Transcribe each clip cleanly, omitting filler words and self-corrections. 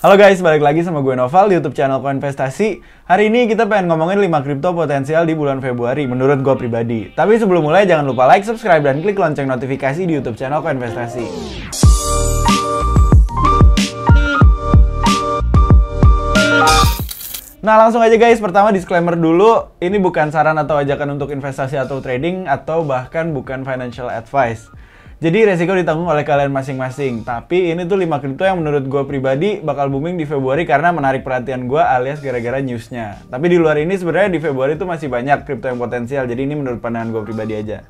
Halo guys, balik lagi sama gue Noval di YouTube channel Koinvestasi. Hari ini kita pengen ngomongin 5 kripto potensial di bulan Februari menurut gue pribadi. Tapi sebelum mulai jangan lupa like, subscribe, dan klik lonceng notifikasi di YouTube channel Koinvestasi. Nah langsung aja guys, pertama disclaimer dulu, ini bukan saran atau ajakan untuk investasi atau trading atau bahkan bukan financial advice. Jadi resiko ditanggung oleh kalian masing-masing. Tapi ini tuh 5 kripto yang menurut gue pribadi bakal booming di Februari karena menarik perhatian gue alias gara-gara newsnya. Tapi di luar ini sebenarnya di Februari tuh masih banyak kripto yang potensial. Jadi ini menurut pandangan gue pribadi aja.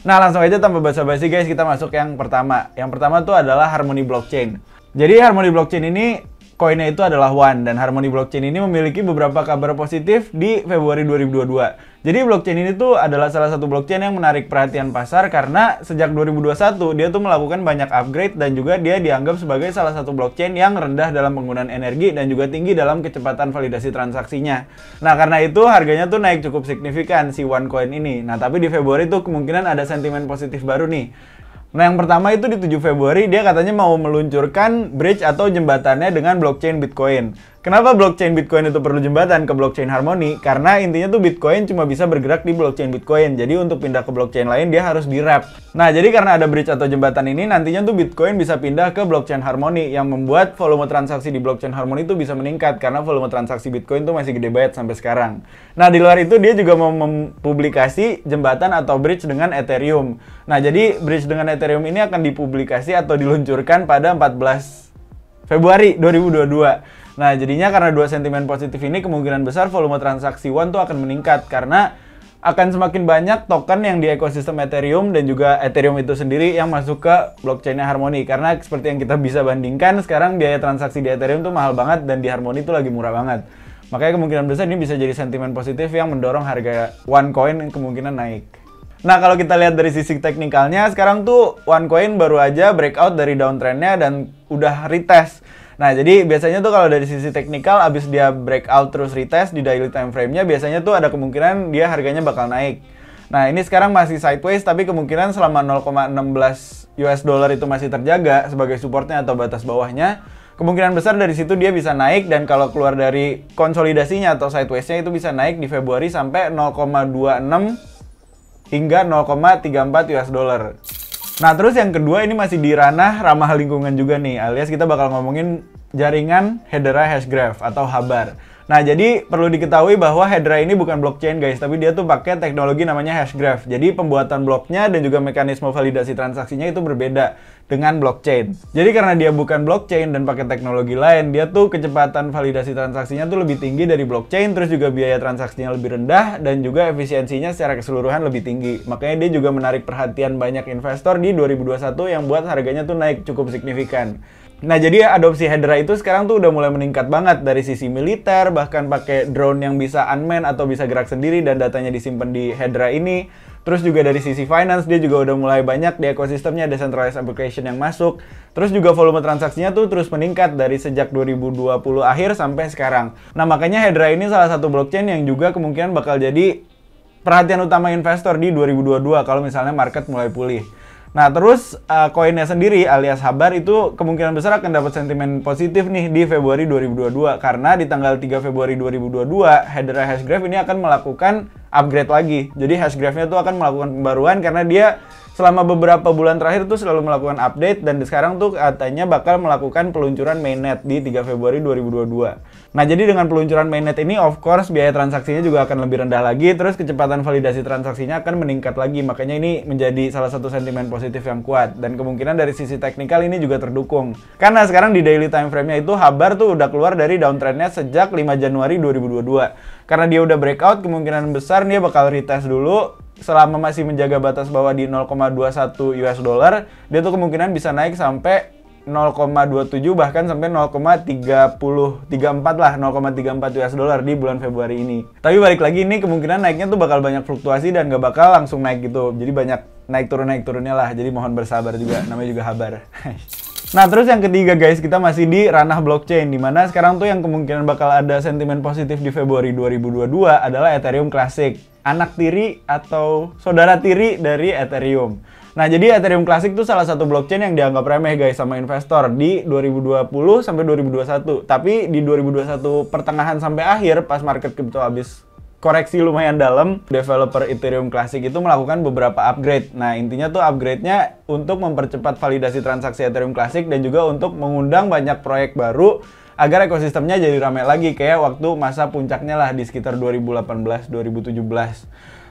Nah langsung aja tanpa basa-basi guys, kita masuk yang pertama. Yang pertama tuh adalah Harmony Blockchain. Jadi Harmony Blockchain ini koinnya itu adalah One, dan Harmony Blockchain ini memiliki beberapa kabar positif di Februari 2022. Jadi blockchain ini tuh adalah salah satu blockchain yang menarik perhatian pasar karena sejak 2021 dia tuh melakukan banyak upgrade dan juga dia dianggap sebagai salah satu blockchain yang rendah dalam penggunaan energi dan juga tinggi dalam kecepatan validasi transaksinya. Nah karena itu harganya tuh naik cukup signifikan si OneCoin ini. Nah tapi di Februari tuh kemungkinan ada sentimen positif baru nih. Nah yang pertama itu di 7 Februari dia katanya mau meluncurkan bridge atau jembatannya dengan blockchain Bitcoin. Kenapa blockchain Bitcoin itu perlu jembatan ke blockchain Harmony? Karena intinya tuh Bitcoin cuma bisa bergerak di blockchain Bitcoin. Jadi untuk pindah ke blockchain lain dia harus di-wrap. Nah jadi karena ada bridge atau jembatan ini nantinya tuh Bitcoin bisa pindah ke blockchain Harmony yang membuat volume transaksi di blockchain Harmony itu bisa meningkat karena volume transaksi Bitcoin tuh masih gede banget sampai sekarang. Nah di luar itu dia juga mau mempublikasi jembatan atau bridge dengan Ethereum. Nah jadi bridge dengan Ethereum ini akan dipublikasi atau diluncurkan pada 14 Februari 2022. Nah jadinya karena dua sentimen positif ini kemungkinan besar volume transaksi One tuh akan meningkat karena akan semakin banyak token yang di ekosistem Ethereum dan juga Ethereum itu sendiri yang masuk ke blockchainnya Harmony. Karena seperti yang kita bisa bandingkan sekarang biaya transaksi di Ethereum tuh mahal banget dan di Harmony tuh lagi murah banget. Makanya kemungkinan besar ini bisa jadi sentimen positif yang mendorong harga OneCoin kemungkinan naik. Nah kalau kita lihat dari sisi teknikalnya sekarang tuh OneCoin baru aja breakout dari downtrendnya dan udah retest. Nah jadi biasanya tuh kalau dari sisi teknikal abis dia breakout terus retest di daily time frame-nya biasanya tuh ada kemungkinan dia harganya bakal naik. Nah ini sekarang masih sideways tapi kemungkinan selama 0,16 US dollar itu masih terjaga sebagai supportnya atau batas bawahnya, kemungkinan besar dari situ dia bisa naik dan kalau keluar dari konsolidasinya atau sideways-nya itu bisa naik di Februari sampai 0,26 hingga 0,34 US dollar. Nah terus yang kedua ini masih di ranah ramah lingkungan juga nih, alias kita bakal ngomongin jaringan Hedera Hashgraph atau Habar. Nah jadi perlu diketahui bahwa Hedera ini bukan blockchain guys, tapi dia tuh pakai teknologi namanya Hashgraph. Jadi pembuatan bloknya dan juga mekanisme validasi transaksinya itu berbeda dengan blockchain. Jadi karena dia bukan blockchain dan pakai teknologi lain, dia tuh kecepatan validasi transaksinya tuh lebih tinggi dari blockchain, terus juga biaya transaksinya lebih rendah dan juga efisiensinya secara keseluruhan lebih tinggi. Makanya dia juga menarik perhatian banyak investor di 2021 yang buat harganya tuh naik cukup signifikan. Nah jadi adopsi Hedera itu sekarang tuh udah mulai meningkat banget dari sisi militer, bahkan pakai drone yang bisa unmanned atau bisa gerak sendiri dan datanya disimpan di Hedera ini. Terus juga dari sisi finance dia juga udah mulai banyak di ekosistemnya decentralized application yang masuk. Terus juga volume transaksinya tuh terus meningkat dari sejak 2020 akhir sampai sekarang. Nah makanya Hedera ini salah satu blockchain yang juga kemungkinan bakal jadi perhatian utama investor di 2022 kalau misalnya market mulai pulih. Nah terus koinnya sendiri alias Habar itu kemungkinan besar akan dapat sentimen positif nih di Februari 2022 karena di tanggal 3 Februari 2022 Hedera Hashgraph ini akan melakukan upgrade lagi. Jadi Hashgraph-nya tuh akan melakukan pembaruan karena dia selama beberapa bulan terakhir tuh selalu melakukan update dan sekarang tuh katanya bakal melakukan peluncuran mainnet di 3 Februari 2022. Nah jadi dengan peluncuran mainnet ini of course biaya transaksinya juga akan lebih rendah lagi, terus kecepatan validasi transaksinya akan meningkat lagi. Makanya ini menjadi salah satu sentimen positif yang kuat dan kemungkinan dari sisi teknikal ini juga terdukung. Karena sekarang di daily time frame-nya itu Habar tuh udah keluar dari downtrend-nya sejak 5 Januari 2022. Karena dia udah breakout kemungkinan besar dia bakal retest dulu. Selama masih menjaga batas bawah di 0,21 US dollar, dia tuh kemungkinan bisa naik sampai 0,27 bahkan sampai 0,34 lah, 0,34 US dollar di bulan Februari ini. Tapi balik lagi ini kemungkinan naiknya tuh bakal banyak fluktuasi dan gak bakal langsung naik gitu. Jadi banyak naik turunnya lah. Jadi mohon bersabar juga, namanya juga Habar. Nah terus yang ketiga guys, kita masih di ranah blockchain, dimana sekarang tuh yang kemungkinan bakal ada sentimen positif di Februari 2022 adalah Ethereum Classic, anak tiri atau saudara tiri dari Ethereum. Nah, jadi Ethereum Classic itu salah satu blockchain yang dianggap remeh guys sama investor di 2020 sampai 2021. Tapi di 2021 pertengahan sampai akhir pas market crypto habis koreksi lumayan dalam, developer Ethereum Classic itu melakukan beberapa upgrade. Nah, intinya tuh upgrade-nya untuk mempercepat validasi transaksi Ethereum Classic dan juga untuk mengundang banyak proyek baru agar ekosistemnya jadi ramai lagi kayak waktu masa puncaknya lah di sekitar 2018-2017.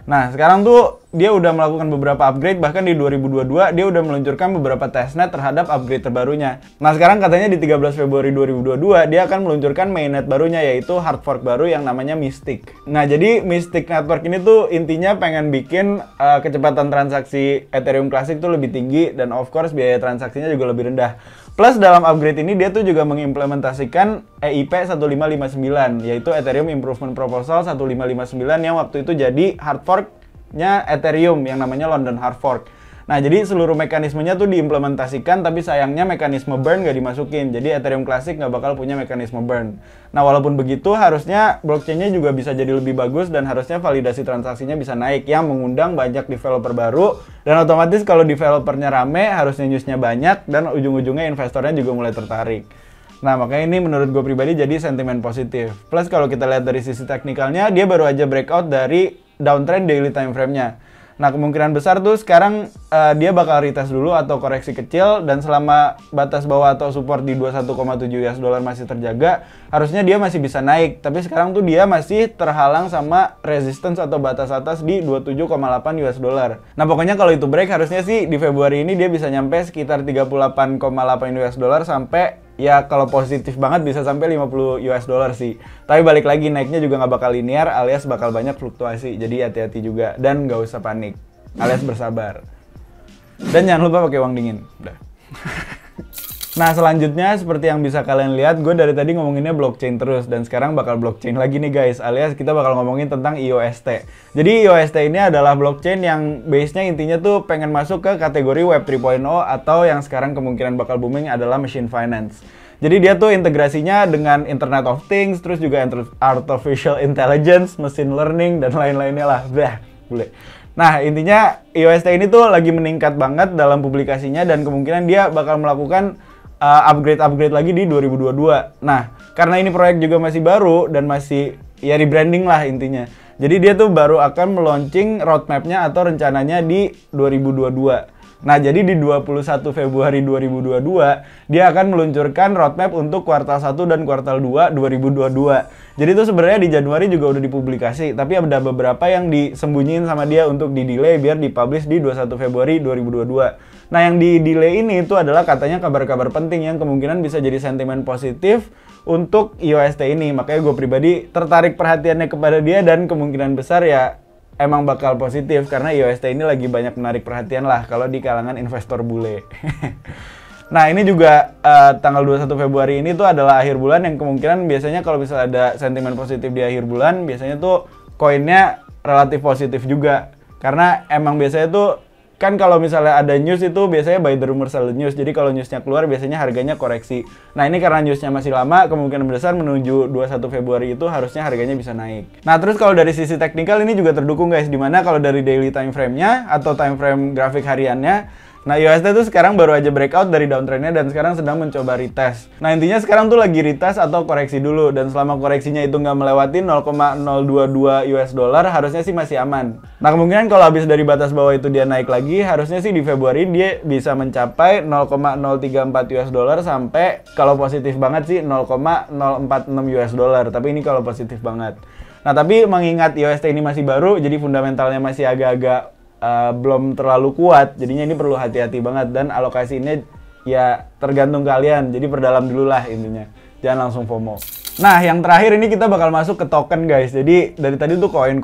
Nah, sekarang tuh dia udah melakukan beberapa upgrade, bahkan di 2022 dia udah meluncurkan beberapa testnet terhadap upgrade terbarunya. Nah, sekarang katanya di 13 Februari 2022 dia akan meluncurkan mainnet barunya, yaitu hard fork baru yang namanya Mystic. Nah, jadi Mystic Network ini tuh intinya pengen bikin kecepatan transaksi Ethereum Classic tuh lebih tinggi dan of course biaya transaksinya juga lebih rendah. Plus dalam upgrade ini dia tuh juga mengimplementasikan EIP 1559, yaitu Ethereum Improvement Proposal 1559 yang waktu itu jadi hard fork-nya Ethereum yang namanya London Hard Fork. Nah, jadi seluruh mekanismenya tuh diimplementasikan, tapi sayangnya mekanisme burn nggak dimasukin. Jadi Ethereum Classic nggak bakal punya mekanisme burn. Nah, walaupun begitu, harusnya blockchain-nya juga bisa jadi lebih bagus dan harusnya validasi transaksinya bisa naik yang mengundang banyak developer baru. Dan otomatis kalau developernya rame, harusnya newsnya banyak dan ujung-ujungnya investornya juga mulai tertarik. Nah, makanya ini menurut gue pribadi jadi sentimen positif. Plus kalau kita lihat dari sisi teknikalnya, dia baru aja breakout dari downtrend daily time frame-nya. Nah, kemungkinan besar tuh sekarang dia bakal retest dulu atau koreksi kecil, dan selama batas bawah atau support di 21,7 US dollar masih terjaga, harusnya dia masih bisa naik. Tapi sekarang tuh dia masih terhalang sama resistance atau batas atas di 27,8 US dollar. Nah, pokoknya kalau itu break harusnya sih di Februari ini dia bisa nyampe sekitar 38,8 US dollar sampai, ya kalau positif banget bisa sampai 50 US dollar sih. Tapi balik lagi, naiknya juga nggak bakal linear alias bakal banyak fluktuasi. Jadi hati-hati juga dan nggak usah panik alias bersabar. Dan jangan lupa pakai uang dingin. Udah. Nah, selanjutnya seperti yang bisa kalian lihat, gue dari tadi ngomonginnya blockchain terus, dan sekarang bakal blockchain lagi nih guys, alias kita bakal ngomongin tentang IOST. Jadi IOST ini adalah blockchain yang base-nya intinya tuh pengen masuk ke kategori Web 3.0 atau yang sekarang kemungkinan bakal booming adalah machine finance. Jadi dia tuh integrasinya dengan Internet of Things, terus juga Artificial Intelligence, Machine Learning, dan lain-lainnya lah. Boleh. Nah, intinya IOST ini tuh lagi meningkat banget dalam publikasinya dan kemungkinan dia bakal melakukan upgrade lagi di 2022. Nah, karena ini proyek juga masih baru dan masih ya rebranding lah intinya. Jadi dia tuh baru akan meluncing roadmap-nya atau rencananya di 2022. Nah, jadi di 21 Februari 2022 dia akan meluncurkan roadmap untuk kuartal 1 dan kuartal 2 2022. Jadi itu sebenarnya di Januari juga udah dipublikasi, tapi ada beberapa yang disembunyiin sama dia untuk di-delay biar dipublish di 21 Februari 2022. Nah, yang di-delay ini itu adalah katanya kabar-kabar penting yang kemungkinan bisa jadi sentimen positif untuk IOST ini. Makanya gue pribadi tertarik perhatiannya kepada dia dan kemungkinan besar ya emang bakal positif karena IOST ini lagi banyak menarik perhatian lah kalau di kalangan investor bule. Nah, ini juga tanggal 21 Februari ini tuh adalah akhir bulan yang kemungkinan biasanya kalau misalnya ada sentimen positif di akhir bulan, biasanya tuh koinnya relatif positif juga. Karena emang biasanya tuh kan kalau misalnya ada news itu biasanya buy the rumor sell the news. Jadi kalau newsnya keluar biasanya harganya koreksi. Nah, ini karena newsnya masih lama, kemungkinan besar menuju 21 Februari itu harusnya harganya bisa naik. Nah, terus kalau dari sisi teknikal ini juga terdukung guys. Dimana kalau dari daily time frame-nya atau time frame grafik hariannya, nah, USD tuh sekarang baru aja breakout dari downtrendnya dan sekarang sedang mencoba retest. Nah, intinya sekarang tuh lagi retest atau koreksi dulu, dan selama koreksinya itu nggak melewati 0,022 US dollar, harusnya sih masih aman. Nah, kemungkinan kalau habis dari batas bawah itu dia naik lagi, harusnya sih di Februari dia bisa mencapai 0,034 US dollar sampai kalau positif banget sih 0,046 US dollar. Tapi ini kalau positif banget. Nah, tapi mengingat USD ini masih baru, jadi fundamentalnya masih agak-agak belum terlalu kuat, jadinya ini perlu hati-hati banget dan alokasinya ya tergantung kalian, jadi perdalam dulu lah intinya, jangan langsung FOMO. Nah, yang terakhir ini kita bakal masuk ke token guys. Jadi dari tadi tuh koin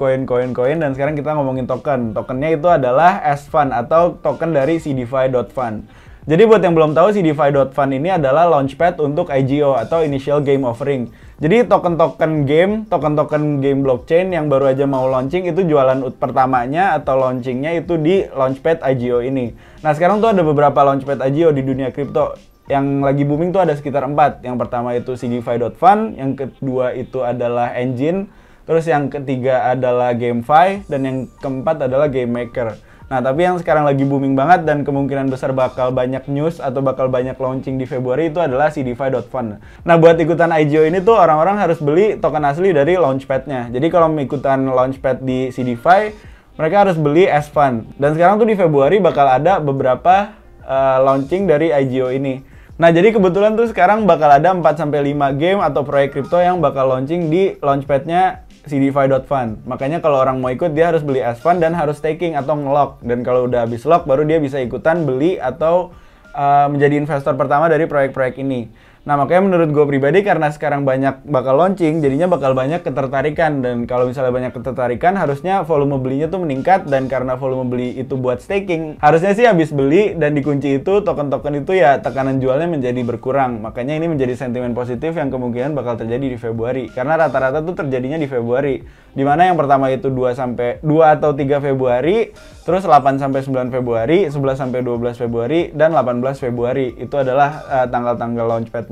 dan sekarang kita ngomongin token. Tokennya itu adalah S-Fund atau token dari CDFI.Fund. Jadi buat yang belum tahu, CDFI.Fund ini adalah launchpad untuk IGO atau Initial Game Offering. Jadi token-token game blockchain yang baru aja mau launching itu jualan pertamanya atau launchingnya itu di launchpad IGO ini. Nah, sekarang tuh ada beberapa launchpad IGO di dunia kripto. Yang lagi booming tuh ada sekitar 4. Yang pertama itu CDFI.Fund, yang kedua itu adalah Engine, terus yang ketiga adalah GameFi, dan yang keempat adalah GameMaker. Nah, tapi yang sekarang lagi booming banget dan kemungkinan besar bakal banyak news atau bakal banyak launching di Februari itu adalah CDFI.fund. Nah, buat ikutan IGO ini tuh orang-orang harus beli token asli dari launchpad-nya. Jadi kalau mau ikutan launchpad di CDFI, mereka harus beli S-Fund. Dan sekarang tuh di Februari bakal ada beberapa launching dari IGO ini. Nah, jadi kebetulan tuh sekarang bakal ada 4-5 game atau proyek kripto yang bakal launching di launchpad-nya CDFI.fund. Makanya kalau orang mau ikut dia harus beli S-Fund dan harus staking atau nge-lock. Dan kalau udah habis lock baru dia bisa ikutan beli atau menjadi investor pertama dari proyek-proyek ini. Nah, makanya menurut gue pribadi karena sekarang banyak bakal launching, jadinya bakal banyak ketertarikan. Dan kalau misalnya banyak ketertarikan, harusnya volume belinya tuh meningkat. Dan karena volume beli itu buat staking, harusnya sih habis beli dan dikunci itu, token-token itu ya tekanan jualnya menjadi berkurang. Makanya ini menjadi sentimen positif yang kemungkinan bakal terjadi di Februari. Karena rata-rata tuh terjadinya di Februari. Dimana yang pertama itu 2 atau 3 Februari, terus 8-9 Februari, 11-12 Februari, dan 18 Februari. Itu adalah tanggal-tanggal launchpad.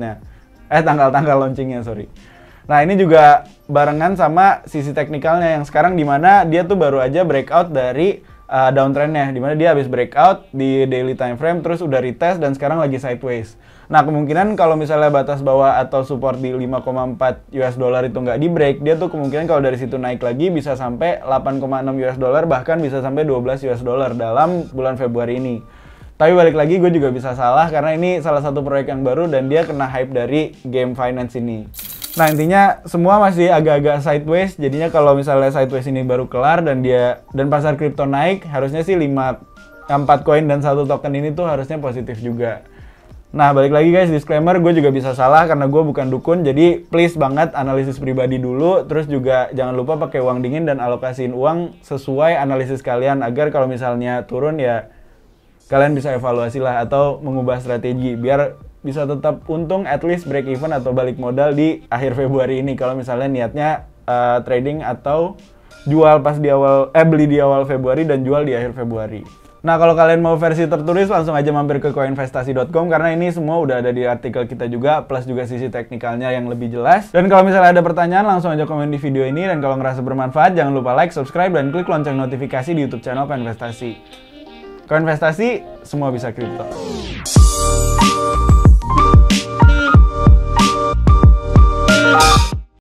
Tanggal-tanggal launchingnya, sorry. Nah, ini juga barengan sama sisi teknikalnya yang sekarang dimana dia tuh baru aja breakout dari downtrendnya, dimana dia habis breakout di daily time frame, terus udah retest dan sekarang lagi sideways. Nah, kemungkinan kalau misalnya batas bawah atau support di 5,4 US dollar itu nggak di break, dia tuh kemungkinan kalau dari situ naik lagi bisa sampai 8,6 US dollar, bahkan bisa sampai 12 US dollar dalam bulan Februari ini. Tapi balik lagi gue juga bisa salah karena ini salah satu proyek yang baru dan dia kena hype dari game finance ini. Nah, intinya semua masih agak-agak sideways. Jadinya kalau misalnya sideways ini baru kelar dan pasar kripto naik, harusnya sih 4 koin dan 1 token ini tuh harusnya positif juga. Nah, balik lagi guys, disclaimer, gue juga bisa salah karena gue bukan dukun. Jadi please banget analisis pribadi dulu. Terus juga jangan lupa pakai uang dingin dan alokasiin uang sesuai analisis kalian agar kalau misalnya turun ya kalian bisa evaluasi lah atau mengubah strategi biar bisa tetap untung, at least break even atau balik modal di akhir Februari ini kalau misalnya niatnya trading atau jual pas di awal beli di awal Februari dan jual di akhir Februari. Nah, kalau kalian mau versi tertulis langsung aja mampir ke koinvestasi.com karena ini semua udah ada di artikel kita juga plus juga sisi teknikalnya yang lebih jelas. Dan kalau misalnya ada pertanyaan langsung aja komen di video ini dan kalau ngerasa bermanfaat jangan lupa like, subscribe dan klik lonceng notifikasi di YouTube channel Koinvestasi. Koinvestasi, semua bisa kripto.